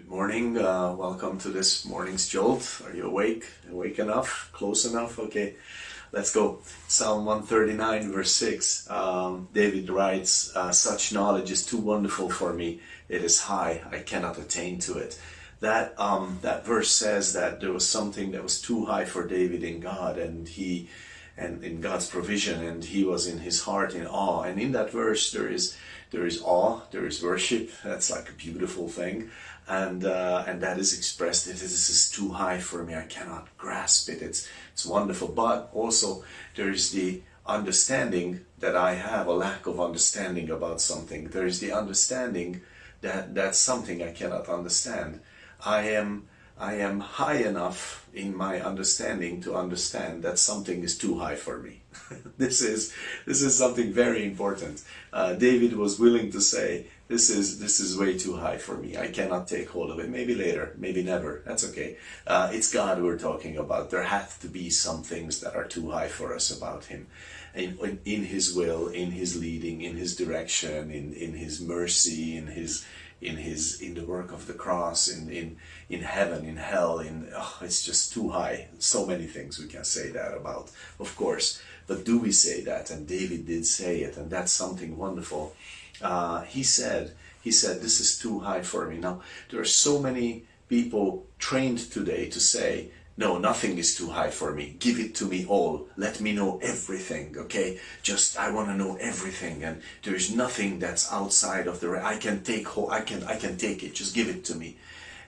Morning, welcome to this morning's jolt. Are you awake? Awake enough? Close enough? Okay, let's go. Psalm 139 verse 6. David writes, such knowledge is too wonderful for me. It is high, I cannot attain to it. That verse says that there was something that was too high for David in God, and in God's provision, and he was in his heart in awe. And in that verse there is awe, there is worship. That's like a beautiful thing, and that is expressed. This is too high for me. I cannot grasp it. It's wonderful, but also there is the understanding that I have a lack of understanding about something. There is the understanding that that's something I cannot understand. I am high enough in my understanding to understand that something is too high for me. This is something very important. David was willing to say, this is way too high for me. I cannot take hold of it. Maybe later, maybe never. That's okay. It's God we're talking about. There have to be some things that are too high for us about Him. In His will, in His leading, in His direction, in His mercy, in the work of the cross, in heaven, in hell, it's just too high. So many things we can say that about, of course. But do we say that? And David did say it, and that's something wonderful. He said, this is too high for me. Now, there are so many people trained today to say, no, nothing is too high for me. Give it to me all. Let me know everything, okay? I want to know everything, and there is nothing that's outside of I can take it. Just give it to me.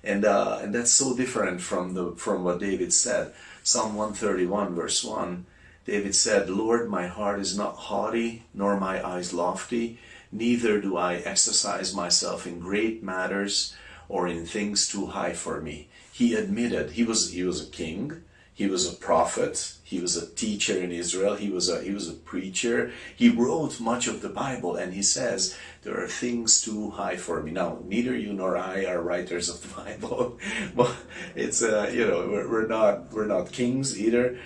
And that's so different from what David said. Psalm 131 verse 1, David said, Lord, my heart is not haughty, nor my eyes lofty, neither do I exercise myself in great matters or in things too high for me. He admitted he was a king, he was a prophet, he was a teacher in Israel, he was a preacher. He wrote much of the Bible, and he says there are things too high for me. Now, neither you nor I are writers of the Bible, but it's we're not kings either.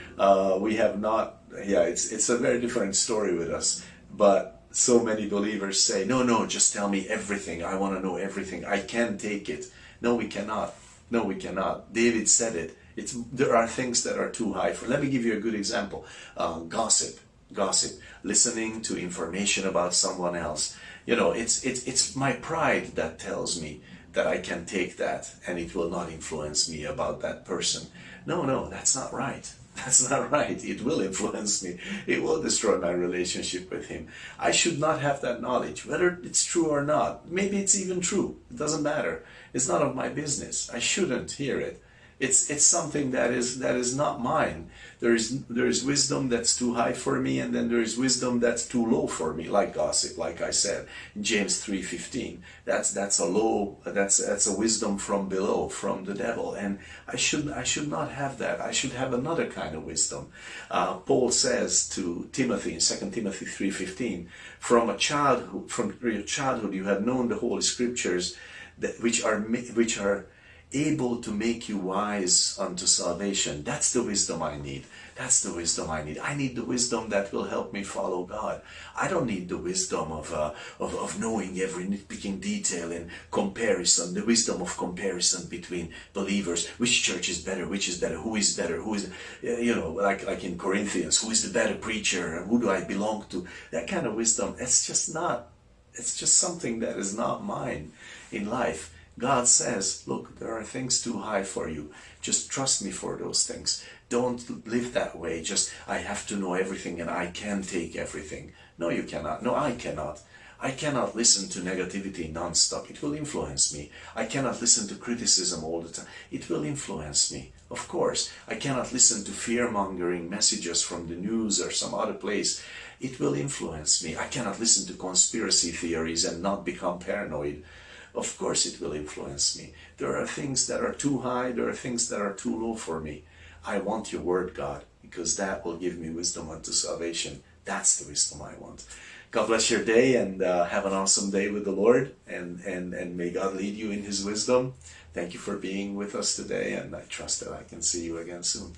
We have not. Yeah, it's a very different story with us, but so many believers say, no, just tell me everything. I want to know everything. I can take it. No, we cannot. No, we cannot. David said it. There are things that are too high for. Let me give you a good example. Gossip, listening to information about someone else. It's my pride that tells me that I can take that and it will not influence me about that person. No, that's not right. That's not right. It will influence me. It will destroy my relationship with Him. I should not have that knowledge, whether it's true or not. Maybe it's even true. It doesn't matter. It's none of my business. I shouldn't hear it. It's something that is not mine. There is wisdom that's too high for me, and then there is wisdom that's too low for me, like gossip, like I said. James 3:15. That's a wisdom from below, from the devil, and I should not have that. I should have another kind of wisdom. Paul says to Timothy in 2 Timothy 3:15, from your childhood you have known the Holy Scriptures, which are able to make you wise unto salvation. That's the wisdom I need. That's the wisdom I need. I need the wisdom that will help me follow God. I don't need the wisdom of knowing every nitpicking detail in comparison, the wisdom of comparison between believers. Which church is better? Which is better? Who is better? Who is, like in Corinthians, who is the better preacher? Who do I belong to? That kind of wisdom, it's just something that is not mine in life. God says, look, there are things too high for you. Just trust me for those things. Don't live that way. I have to know everything and I can take everything. No, you cannot. No, I cannot. I cannot listen to negativity non-stop. It will influence me. I cannot listen to criticism all the time. It will influence me. Of course. I cannot listen to fear-mongering messages from the news or some other place. It will influence me. I cannot listen to conspiracy theories and not become paranoid. Of course it will influence me. There are things that are too high, there are things that are too low for me. I want your word, God, because that will give me wisdom unto salvation. That's the wisdom I want. God bless your day, and have an awesome day with the Lord, and may God lead you in His wisdom. Thank you for being with us today, and I trust that I can see you again soon.